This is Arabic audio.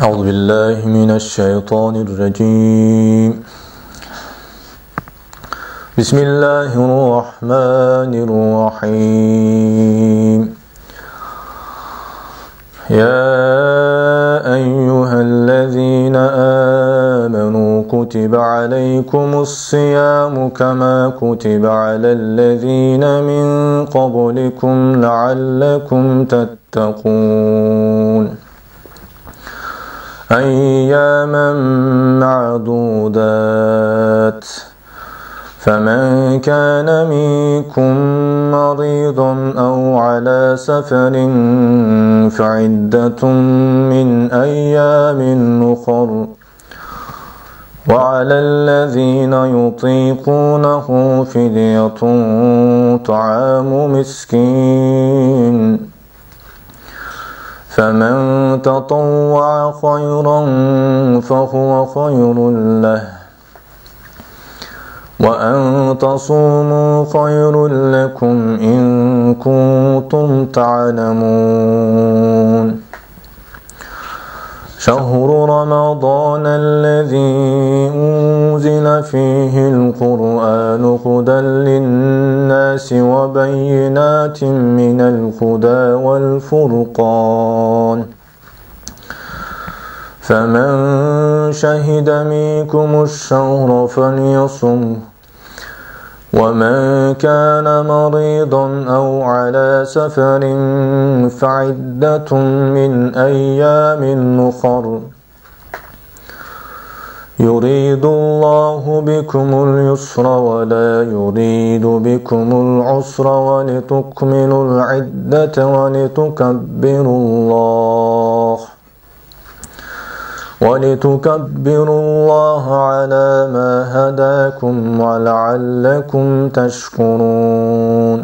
أعوذ بالله من الشيطان الرجيم. بسم الله الرحمن الرحيم. يا أيها الذين آمنوا كتب عليكم الصيام كما كتب على الذين من قبلكم لعلكم تتقون أياما معدودات فمن كان منكم مريضا أو على سفر فعدة من أيام أخر وعلى الذين يطيقونه فدية طعام مسكين فمن تطوع خيرا فهو خير له وأن تصوموا خير لكم إن كنتم تعلمون شهر رمضان الذي أنزل فيه القرآن هدى للناس وبينات من الهدى والفرقان فمن شهد منكم الشهر فليصمه ومن كان مريضا أو على سفر فعدة من أيام أخر يريد الله بكم اليسر ولا يريد بكم العسر ولتكملوا العدة ولتكبروا الله على ما هداكم ولعلكم تشكرون